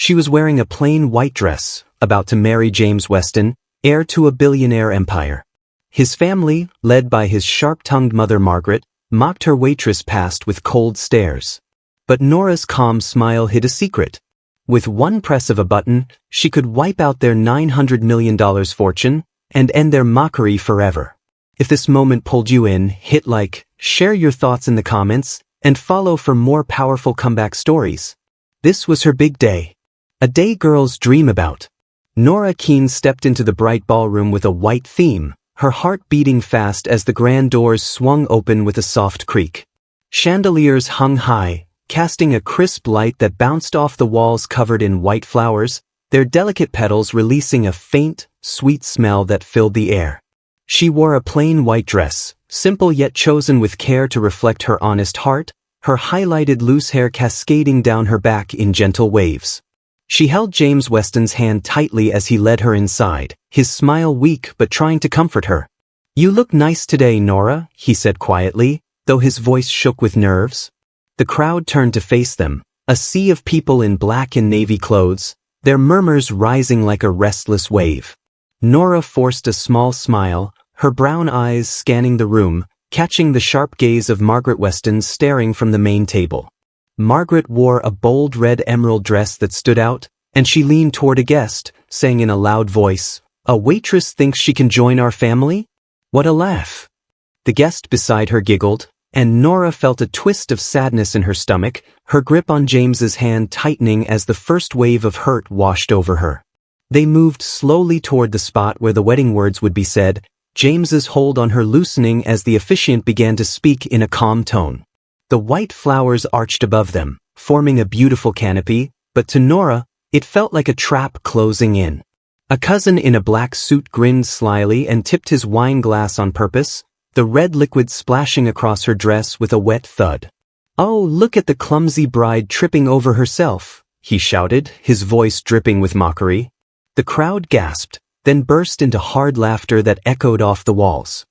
She was wearing a plain white dress, about to marry James Weston, heir to a billionaire empire. His family, led by his sharp-tongued mother Margaret, mocked her waitress past with cold stares. But Nora's calm smile hid a secret. With one press of a button, she could wipe out their $900 million fortune and end their mockery forever. If this moment pulled you in, hit like, share your thoughts in the comments, and follow for more powerful comeback stories. This was her big day. A day girls dream about. Nora Keene stepped into the bright ballroom with a white theme, her heart beating fast as the grand doors swung open with a soft creak. Chandeliers hung high, casting a crisp light that bounced off the walls covered in white flowers, their delicate petals releasing a faint, sweet smell that filled the air. She wore a plain white dress, simple yet chosen with care to reflect her honest heart, her highlighted loose hair cascading down her back in gentle waves. She held James Weston's hand tightly as he led her inside, his smile weak but trying to comfort her. "You look nice today, Nora," he said quietly, though his voice shook with nerves. The crowd turned to face them, a sea of people in black and navy clothes, their murmurs rising like a restless wave. Nora forced a small smile, her brown eyes scanning the room, catching the sharp gaze of Margaret Weston staring from the main table. Margaret wore a bold red emerald dress that stood out, and she leaned toward a guest, saying in a loud voice, "A waitress thinks she can join our family?" What a laugh! The guest beside her giggled, and Nora felt a twist of sadness in her stomach, her grip on James's hand tightening as the first wave of hurt washed over her. They moved slowly toward the spot where the wedding words would be said, James's hold on her loosening as the officiant began to speak in a calm tone. The white flowers arched above them, forming a beautiful canopy, but to Nora, it felt like a trap closing in. A cousin in a black suit grinned slyly and tipped his wine glass on purpose, the red liquid splashing across her dress with a wet thud. "Oh, look at the clumsy bride tripping over herself," he shouted, his voice dripping with mockery. The crowd gasped, then burst into hard laughter that echoed off the walls.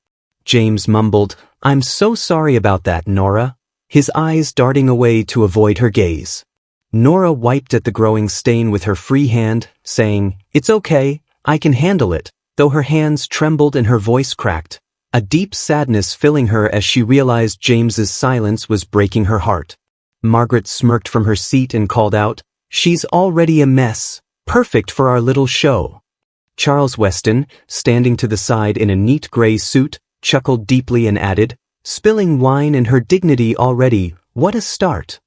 James mumbled, "I'm so sorry about that, Nora," his eyes darting away to avoid her gaze. Nora wiped at the growing stain with her free hand, saying, "It's okay, I can handle it," though her hands trembled and her voice cracked, a deep sadness filling her as she realized James's silence was breaking her heart. Margaret smirked from her seat and called out, "She's already a mess, perfect for our little show." Charles Weston, standing to the side in a neat gray suit, chuckled deeply and added, "Spilling wine and her dignity already, what a start."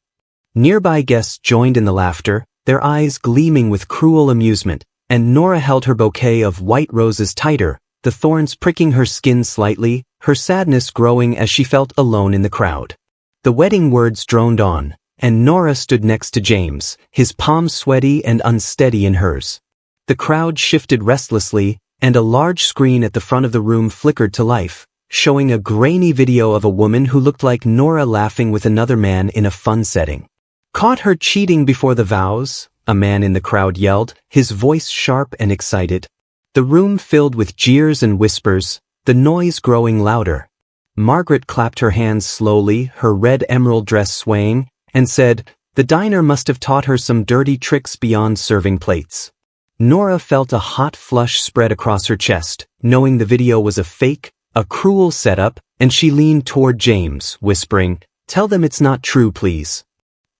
Nearby guests joined in the laughter, their eyes gleaming with cruel amusement, and Nora held her bouquet of white roses tighter, the thorns pricking her skin slightly, her sadness growing as she felt alone in the crowd. The wedding words droned on, and Nora stood next to James, his palms sweaty and unsteady in hers. The crowd shifted restlessly, and a large screen at the front of the room flickered to life, showing a grainy video of a woman who looked like Nora laughing with another man in a fun setting. "Caught her cheating before the vows," a man in the crowd yelled, his voice sharp and excited. The room filled with jeers and whispers, the noise growing louder. Margaret clapped her hands slowly, her red emerald dress swaying, and said, "The diner must have taught her some dirty tricks beyond serving plates." Nora felt a hot flush spread across her chest, knowing the video was a fake, a cruel setup, and she leaned toward James, whispering, "Tell them it's not true, please."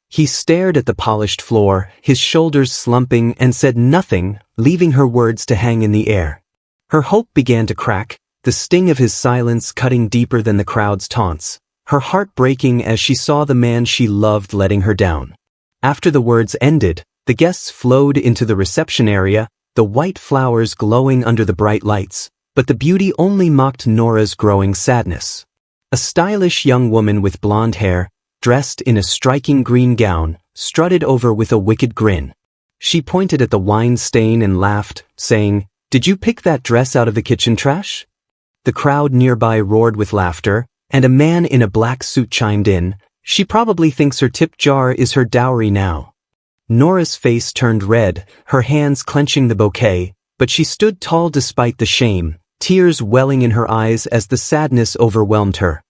He stared at the polished floor, his shoulders slumping, and said nothing, leaving her words to hang in the air. Her hope began to crack, the sting of his silence cutting deeper than the crowd's taunts, her heart breaking as she saw the man she loved letting her down. After the words ended, the guests flowed into the reception area, the white flowers glowing under the bright lights, but the beauty only mocked Nora's growing sadness. A stylish young woman with blonde hair, dressed in a striking green gown, strutted over with a wicked grin. She pointed at the wine stain and laughed, saying, "Did you pick that dress out of the kitchen trash?" The crowd nearby roared with laughter, and a man in a black suit chimed in, "She probably thinks her tip jar is her dowry now." Nora's face turned red, her hands clenching the bouquet, but she stood tall despite the shame, tears welling in her eyes as the sadness overwhelmed her.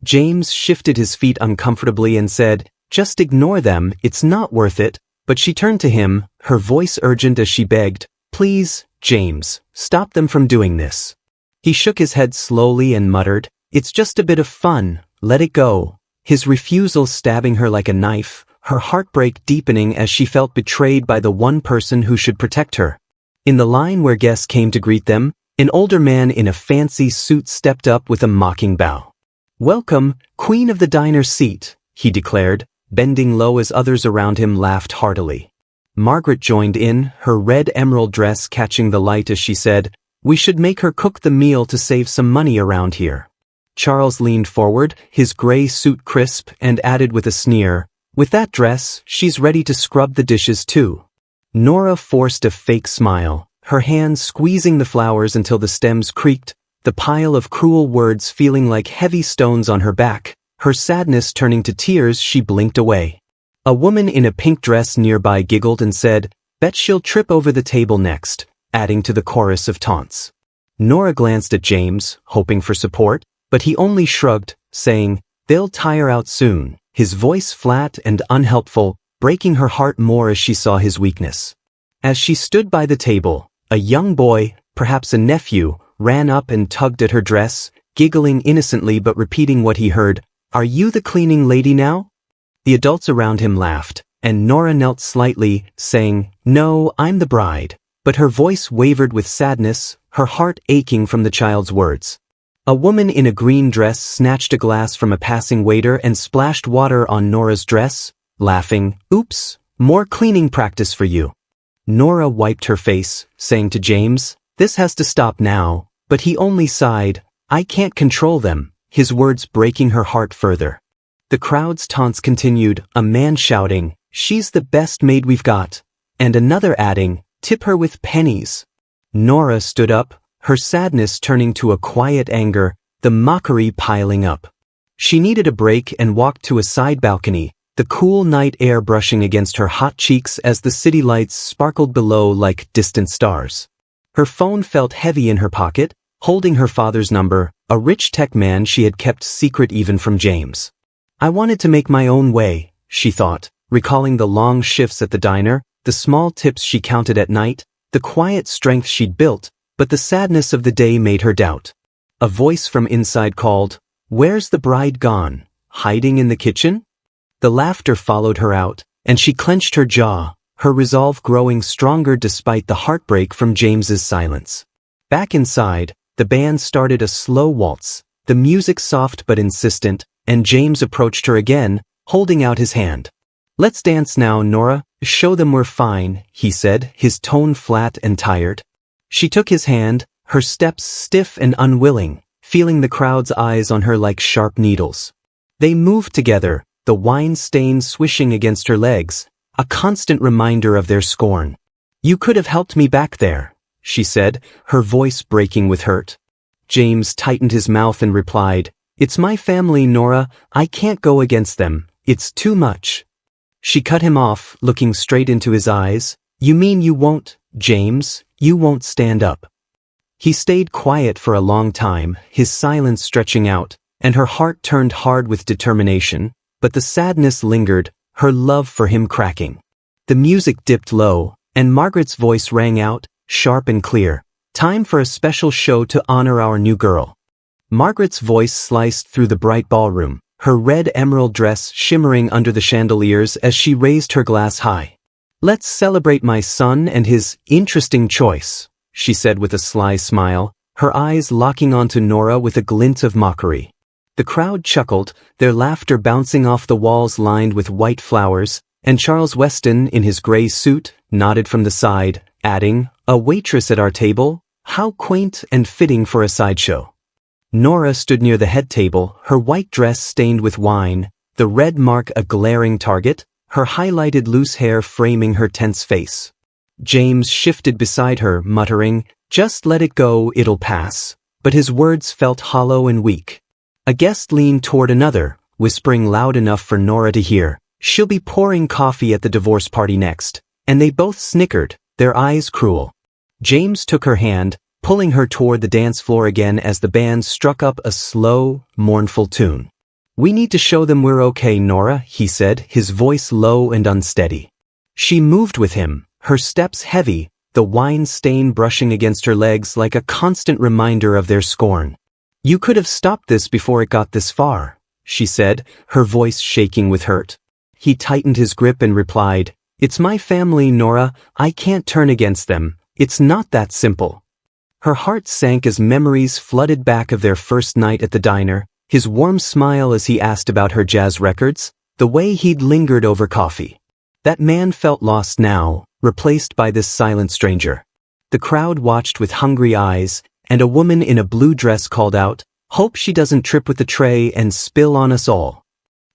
James shifted his feet uncomfortably and said, "Just ignore them, it's not worth it," But she turned to him, her voice urgent as she begged, "Please, James, stop them from doing this." He shook his head slowly and muttered, "It's just a bit of fun, let it go." His refusal stabbing her like a knife, her heartbreak deepening as she felt betrayed by the one person who should protect her. In the line where guests came to greet them, an older man in a fancy suit stepped up with a mocking bow. "Welcome, Queen of the Diner's seat," he declared, bending low as others around him laughed heartily. Margaret joined in, her red emerald dress catching the light as she said, "We should make her cook the meal to save some money around here." Charles leaned forward, his gray suit crisp, and added with a sneer, "With that dress, she's ready to scrub the dishes too." Nora forced a fake smile, her hands squeezing the flowers until the stems creaked, the pile of cruel words feeling like heavy stones on her back, her sadness turning to tears. She blinked away. A woman in a pink dress nearby giggled and said, "Bet she'll trip over the table next," adding to the chorus of taunts. Nora glanced at James, hoping for support, but he only shrugged, saying, "They'll tire out soon," his voice flat and unhelpful, breaking her heart more as she saw his weakness. As she stood by the table, a young boy, perhaps a nephew, ran up and tugged at her dress, giggling innocently but repeating what he heard, "Are you the cleaning lady now?" The adults around him laughed, and Nora knelt slightly, saying, "No, I'm the bride," but her voice wavered with sadness, her heart aching from the child's words. A woman in a green dress snatched a glass from a passing waiter and splashed water on Nora's dress, laughing, "Oops, more cleaning practice for you." Nora wiped her face, saying to James, "This has to stop now," but he only sighed, "I can't control them," his words breaking her heart further. The crowd's taunts continued, a man shouting, "She's the best maid we've got," and another adding, "Tip her with pennies." Nora stood up, her sadness turning to a quiet anger, the mockery piling up. She needed a break and walked to a side balcony, the cool night air brushing against her hot cheeks as the city lights sparkled below like distant stars. Her phone felt heavy in her pocket, holding her father's number, a rich tech man she had kept secret even from James. "I wanted to make my own way," she thought, recalling the long shifts at the diner, the small tips she counted at night, the quiet strength she'd built, but the sadness of the day made her doubt. A voice from inside called, "Where's the bride gone? Hiding in the kitchen?" The laughter followed her out, and she clenched her jaw, her resolve growing stronger despite the heartbreak from James's silence. Back inside, the band started a slow waltz, the music soft but insistent, and James approached her again, holding out his hand. "Let's dance now, Nora, show them we're fine," he said, his tone flat and tired. She took his hand, her steps stiff and unwilling, feeling the crowd's eyes on her like sharp needles. They moved together, the wine stains swishing against her legs, a constant reminder of their scorn. "You could have helped me back there," she said, her voice breaking with hurt. James tightened his mouth and replied, "It's my family, Nora, I can't go against them, it's too much." She cut him off, looking straight into his eyes. "You mean you won't, James, you won't stand up?" He stayed quiet for a long time, his silence stretching out, and her heart turned hard with determination, but the sadness lingered, her love for him cracking. The music dipped low, and Margaret's voice rang out, sharp and clear, "Time for a special show to honor our new girl." Margaret's voice sliced through the bright ballroom, her red emerald dress shimmering under the chandeliers as she raised her glass high. "Let's celebrate my son and his interesting choice," she said with a sly smile, her eyes locking onto Nora with a glint of mockery. The crowd chuckled, their laughter bouncing off the walls lined with white flowers, and Charles Weston, in his gray suit, nodded from the side, adding, "A waitress at our table? How quaint and fitting for a sideshow." Nora stood near the head table, her white dress stained with wine, the red mark a glaring target, her highlighted loose hair framing her tense face. James shifted beside her, muttering, "Just let it go, it'll pass," but his words felt hollow and weak. A guest leaned toward another, whispering loud enough for Nora to hear, "She'll be pouring coffee at the divorce party next," and they both snickered, their eyes cruel. James took her hand, pulling her toward the dance floor again as the band struck up a slow, mournful tune. "We need to show them we're okay, Nora," he said, his voice low and unsteady. She moved with him, her steps heavy, the wine stain brushing against her legs like a constant reminder of their scorn. "You could have stopped this before it got this far," she said, her voice shaking with hurt. He tightened his grip and replied, "It's my family, Nora, I can't turn against them, it's not that simple." Her heart sank as memories flooded back of their first night at the diner, his warm smile as he asked about her jazz records, the way he'd lingered over coffee. That man felt lost now, replaced by this silent stranger. The crowd watched with hungry eyes, and a woman in a blue dress called out, "Hope she doesn't trip with the tray and spill on us all."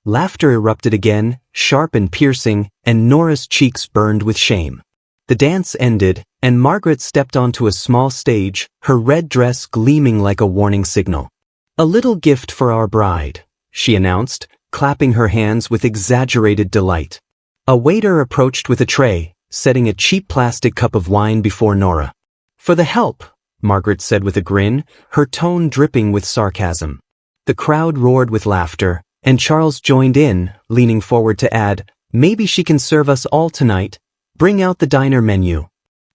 Laughter erupted again, sharp and piercing, and Nora's cheeks burned with shame. The dance ended, and Margaret stepped onto a small stage, her red dress gleaming like a warning signal. "A little gift for our bride," she announced, clapping her hands with exaggerated delight. A waiter approached with a tray, setting a cheap plastic cup of wine before Nora. "For the help," Margaret said with a grin, her tone dripping with sarcasm. The crowd roared with laughter, and Charles joined in, leaning forward to add, "Maybe she can serve us all tonight. Bring out the diner menu."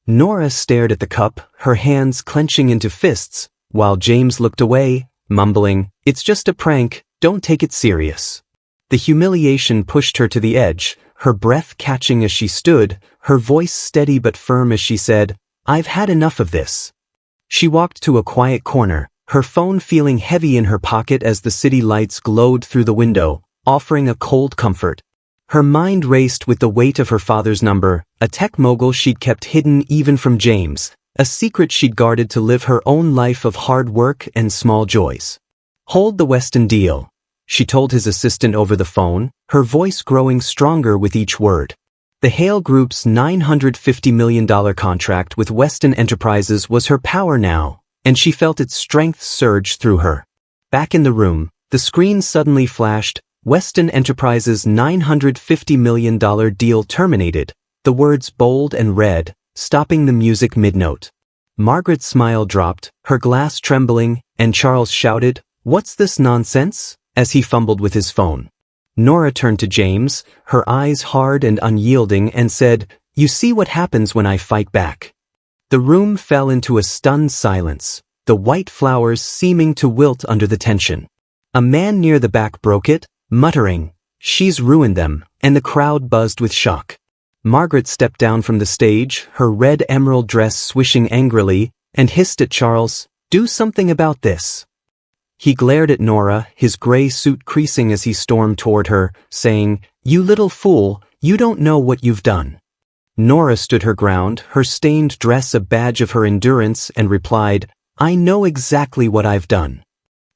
Nora stared at the cup, her hands clenching into fists, while James looked away, mumbling, "It's just a prank, don't take it serious." The humiliation pushed her to the edge, her breath catching as she stood, her voice steady but firm as she said, "I've had enough of this." She walked to a quiet corner, her phone feeling heavy in her pocket as the city lights glowed through the window, offering a cold comfort. Her mind raced with the weight of her father's number, a tech mogul she'd kept hidden even from James, a secret she'd guarded to live her own life of hard work and small joys. "Hold the Weston deal," she told his assistant over the phone, her voice growing stronger with each word. The Hale Group's $950 million contract with Weston Enterprises was her power now, and she felt its strength surge through her. Back in the room, the screen suddenly flashed, "Weston Enterprises' $950 million deal terminated," the words bold and red, stopping the music mid-note. Margaret's smile dropped, her glass trembling, and Charles shouted, "What's this nonsense?" as he fumbled with his phone. Nora turned to James, her eyes hard and unyielding, and said, "You see what happens when I fight back." The room fell into a stunned silence, the white flowers seeming to wilt under the tension. A man near the back broke it, muttering, "She's ruined them," and the crowd buzzed with shock. Margaret stepped down from the stage, her red emerald dress swishing angrily, and hissed at Charles, "Do something about this." He glared at Nora, his gray suit creasing as he stormed toward her, saying, "You little fool, you don't know what you've done." Nora stood her ground, her stained dress a badge of her endurance, and replied, "I know exactly what I've done."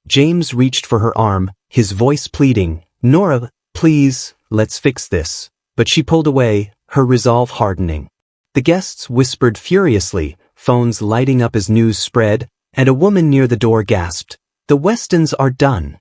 James reached for her arm, his voice pleading, "Nora, please, let's fix this." But she pulled away, her resolve hardening. The guests whispered furiously, phones lighting up as news spread, and a woman near the door gasped, "The Westons are done."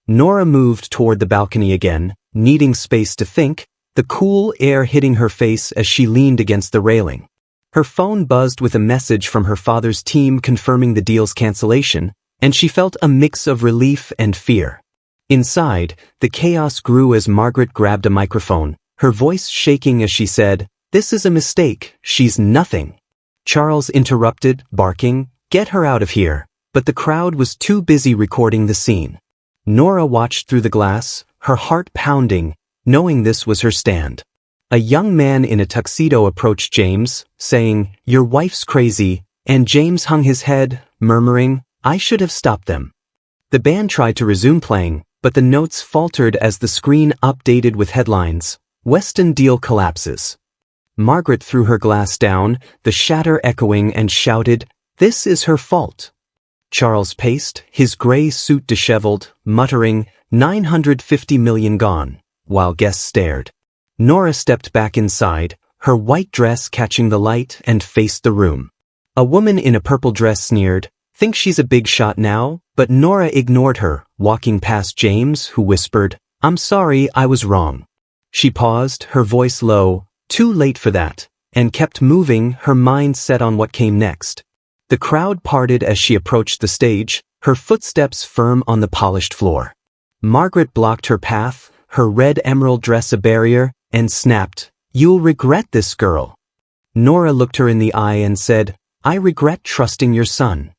Nora moved toward the balcony again, needing space to think, the cool air hitting her face as she leaned against the railing. Her phone buzzed with a message from her father's team confirming the deal's cancellation, and she felt a mix of relief and fear. Inside, the chaos grew as Margaret grabbed a microphone, her voice shaking as she said, "This is a mistake, she's nothing." Charles interrupted, barking, "Get her out of here," but the crowd was too busy recording the scene. Nora watched through the glass, her heart pounding, knowing this was her stand. A young man in a tuxedo approached James, saying, "Your wife's crazy," and James hung his head, murmuring, "I should have stopped them." The band tried to resume playing, but the notes faltered as the screen updated with headlines, "Weston deal collapses." Margaret threw her glass down, the shatter echoing, and shouted, "This is her fault." Charles paced, his gray suit disheveled, muttering, $950 million gone, while guests stared. Nora stepped back inside, her white dress catching the light, and faced the room. A woman in a purple dress sneered, "Think she's a big shot now?" But Nora ignored her, walking past James, who whispered, "I'm sorry, I was wrong." She paused, her voice low, "Too late for that," and kept moving, her mind set on what came next. The crowd parted as she approached the stage, her footsteps firm on the polished floor. Margaret blocked her path, her red emerald dress a barrier, and snapped, "You'll regret this, girl." Nora looked her in the eye and said, "I regret trusting your son."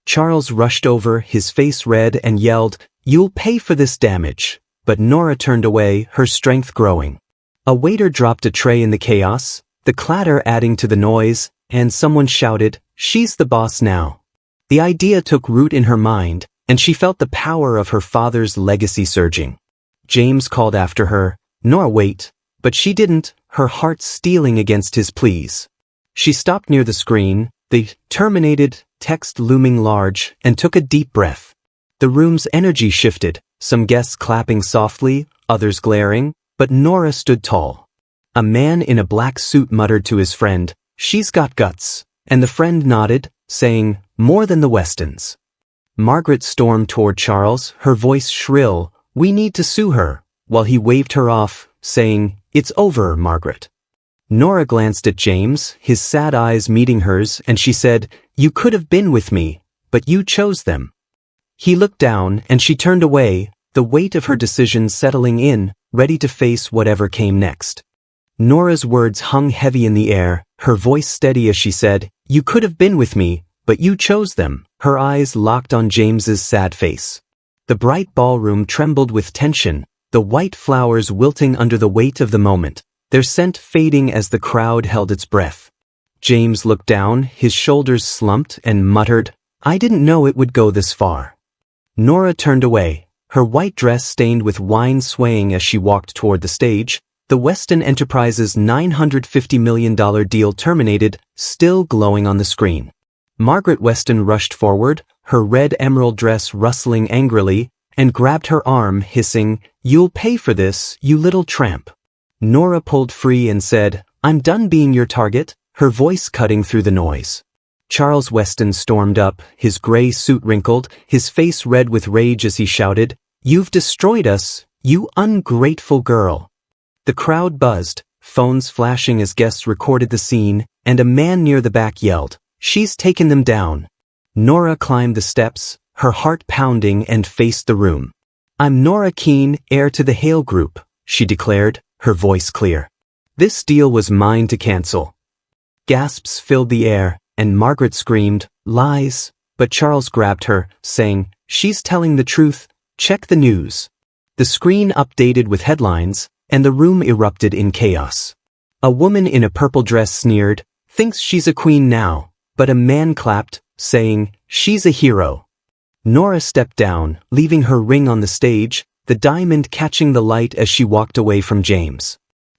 Charles rushed over, his face red, and yelled, "You'll pay for this damage." But Nora turned away, her strength growing. A waiter dropped a tray in the chaos, the clatter adding to the noise, and someone shouted, "She's the boss now." The idea took root in her mind, and she felt the power of her father's legacy surging. James called after her, "Nora, wait," but she didn't, her heart steeling against his pleas. She stopped near the screen, the "terminated" text looming large, and took a deep breath. The room's energy shifted, some guests clapping softly, others glaring, but Nora stood tall. A man in a black suit muttered to his friend, "She's got guts," and the friend nodded, saying, "More than the Westons." Margaret stormed toward Charles, her voice shrill, "We need to sue her," while he waved her off, saying, "It's over, Margaret." Nora glanced at James, his sad eyes meeting hers, and she said, "You could have been with me, but you chose them." He looked down, and she turned away, the weight of her decision settling in, ready to face whatever came next. Nora's words hung heavy in the air, her voice steady as she said, "You could have been with me, but you chose them," her eyes locked on James's sad face. The bright ballroom trembled with tension, the white flowers wilting under the weight of the moment, their scent fading as the crowd held its breath. James looked down, his shoulders slumped, and muttered, "I didn't know it would go this far." Nora turned away, her white dress stained with wine swaying as she walked toward the stage, the Weston Enterprises' $950 million deal terminated, still glowing on the screen. Margaret Weston rushed forward, her red emerald dress rustling angrily, and grabbed her arm, hissing, "You'll pay for this, you little tramp." Nora pulled free and said, "I'm done being your target," her voice cutting through the noise. Charles Weston stormed up, his gray suit wrinkled, his face red with rage as he shouted, "You've destroyed us, you ungrateful girl." The crowd buzzed, phones flashing as guests recorded the scene, and a man near the back yelled, "She's taken them down." Nora climbed the steps, her heart pounding, and faced the room. "I'm Nora Keene, heir to the Hale Group," she declared, her voice clear. "This deal was mine to cancel." Gasps filled the air, and Margaret screamed, "Lies," but Charles grabbed her, saying, "She's telling the truth, check the news." The screen updated with headlines, and the room erupted in chaos. A woman in a purple dress sneered, "Thinks she's a queen now," but a man clapped, saying, "She's a hero." Nora stepped down, leaving her ring on the stage, the diamond catching the light as she walked away from James.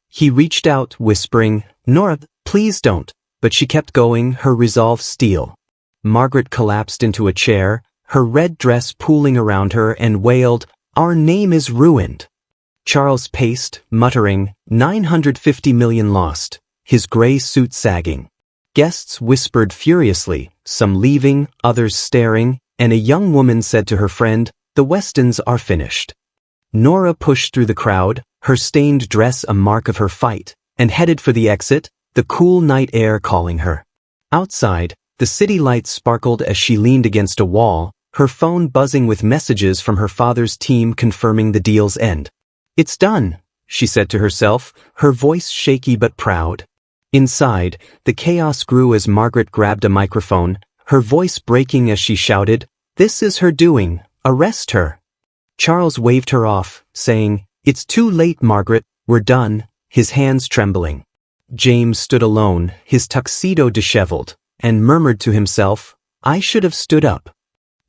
He reached out, whispering, "Nora, please don't," but she kept going, her resolve steel. Margaret collapsed into a chair, her red dress pooling around her, and wailed, "Our name is ruined." Charles paced, muttering, $950 million lost, his gray suit sagging. Guests whispered furiously, some leaving, others staring, and a young woman said to her friend, "The Westons are finished." Nora pushed through the crowd, her stained dress a mark of her fight, and headed for the exit, the cool night air calling her. Outside, the city lights sparkled as she leaned against a wall, her phone buzzing with messages from her father's team confirming the deal's end. "It's done," she said to herself, her voice shaky but proud. Inside, the chaos grew as Margaret grabbed a microphone, her voice breaking as she shouted, "This is her doing, arrest her." Charles waved her off, saying, "It's too late, Margaret, we're done," his hands trembling. James stood alone, his tuxedo disheveled, and murmured to himself, "I should have stood up."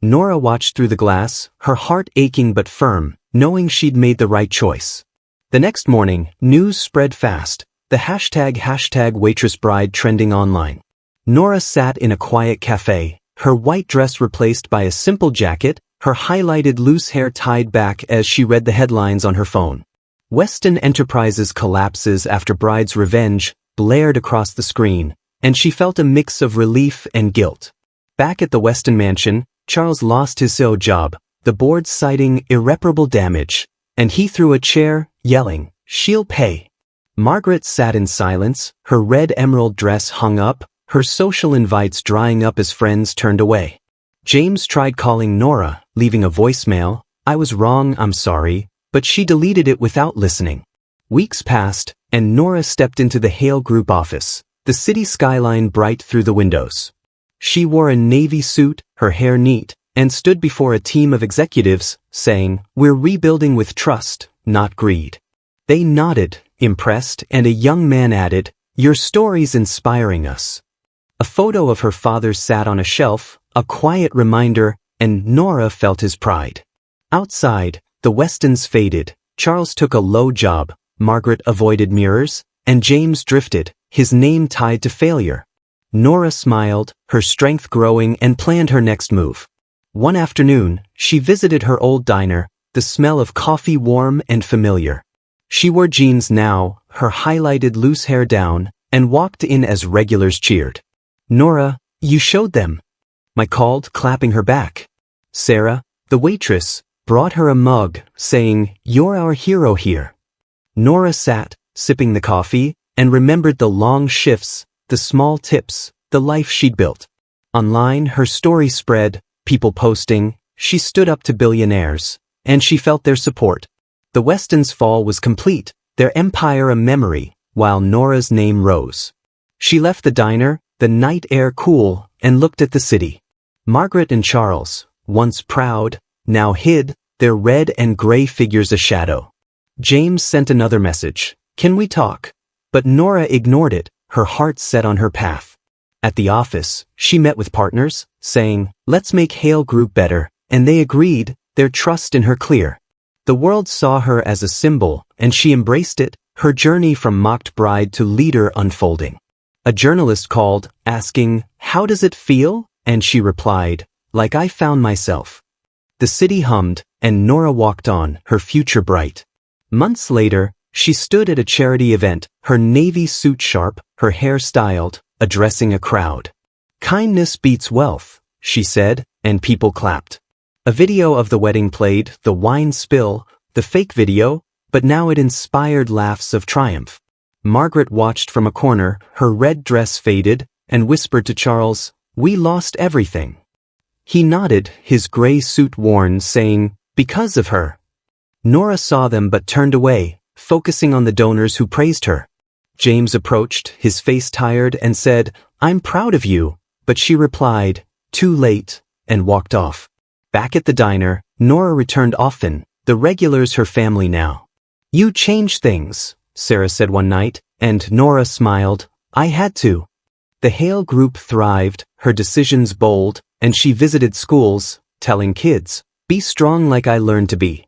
Nora watched through the glass, her heart aching but firm, knowing she'd made the right choice. The next morning, news spread fast, the hashtag Waitress bride trending online. Nora sat in a quiet cafe, her white dress replaced by a simple jacket, her highlighted loose hair tied back as she read the headlines on her phone. Weston Enterprises collapses after bride's revenge blared across the screen, and she felt a mix of relief and guilt. Back at the Weston mansion, Charles lost his CEO job, the board citing irreparable damage, and he threw a chair, yelling, "She'll pay." Margaret sat in silence, her red emerald dress hung up, her social invites drying up as friends turned away. James tried calling Nora, leaving a voicemail, "I was wrong, I'm sorry," but she deleted it without listening. Weeks passed, and Nora stepped into the Hale Group office, the city skyline bright through the windows. She wore a navy suit, her hair neat, and stood before a team of executives, saying, "We're rebuilding with trust, not greed." They nodded, impressed, and a young man added, "Your story's inspiring us." A photo of her father sat on a shelf, a quiet reminder, and Nora felt his pride. Outside, the Westons faded, Charles took a low job, Margaret avoided mirrors, and James drifted, his name tied to failure. Nora smiled, her strength growing, and planned her next move. One afternoon, she visited her old diner, the smell of coffee warm and familiar. She wore jeans now, her highlighted loose hair down, and walked in as regulars cheered. "Nora, you showed them," Mike called, clapping her back. Sarah, the waitress, brought her a mug, saying, "You're our hero here." Nora sat, sipping the coffee, and remembered the long shifts, the small tips, the life she'd built. Online, her story spread, people posting, she stood up to billionaires, and she felt their support. The Westons' fall was complete, their empire a memory, while Nora's name rose. She left the diner, the night air cool, and looked at the city. Margaret and Charles, once proud, now hid, their red and gray figures a shadow. James sent another message, "Can we talk?" But Nora ignored it, her heart set on her path. At the office, she met with partners, saying, "Let's make Hale Group better," and they agreed, their trust in her clear. The world saw her as a symbol, and she embraced it, her journey from mocked bride to leader unfolding. A journalist called, asking, "How does it feel?" And she replied, "Like I found myself." The city hummed, and Nora walked on, her future bright. Months later, she stood at a charity event, her navy suit sharp, her hair styled, addressing a crowd. "Kindness beats wealth," she said, and people clapped. A video of the wedding played, the wine spill, the fake video, but now it inspired laughs of triumph. Margaret watched from a corner, her red dress faded, and whispered to Charles, "We lost everything." He nodded, his gray suit worn, saying, "Because of her." Nora saw them but turned away, focusing on the donors who praised her. James approached, his face tired, and said, "I'm proud of you," but she replied, "Too late," and walked off. Back at the diner, Nora returned often, the regulars her family now. "You changed things," Sarah said one night, and Nora smiled, "I had to." The Hale Group thrived, her decisions bold, and she visited schools, telling kids, "Be strong like I learned to be."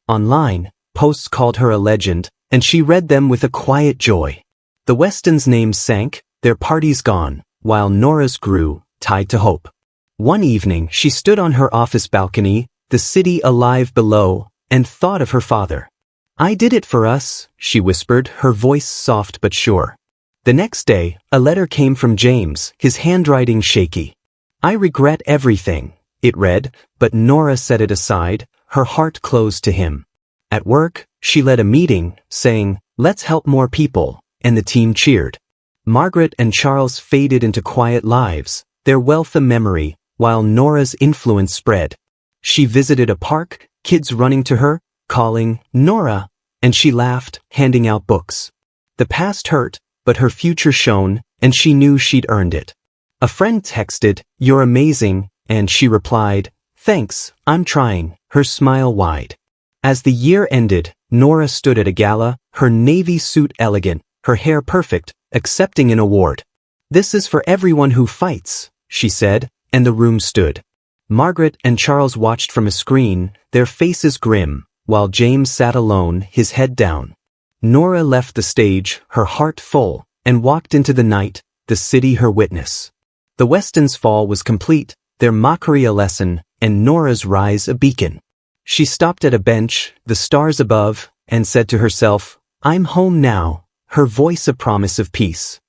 Online, posts called her a legend, and she read them with a quiet joy. The Westons' names sank, their parties gone, while Nora's grew, tied to hope. One evening she stood on her office balcony, the city alive below, and thought of her father. "I did it for us," she whispered, her voice soft but sure. The next day, a letter came from James, his handwriting shaky. "I regret everything," it read, but Nora set it aside, her heart closed to him. At work, she led a meeting, saying, "Let's help more people," and the team cheered. Margaret and Charles faded into quiet lives, their wealth a memory, while Nora's influence spread. She visited a park, kids running to her, calling, "Nora," and she laughed, handing out books. The past hurt, but her future shone, and she knew she'd earned it. A friend texted, "You're amazing," and she replied, "Thanks, I'm trying," her smile wide. As the year ended, Nora stood at a gala, her navy suit elegant, her hair perfect, accepting an award. "This is for everyone who fights," she said, and the room stood. Margaret and Charles watched from a screen, their faces grim, while James sat alone, his head down. Nora left the stage, her heart full, and walked into the night, the city her witness. The Westons' fall was complete, their mockery a lesson, and Nora's rise a beacon. She stopped at a bench, the stars above, and said to herself, "I'm home now," her voice a promise of peace.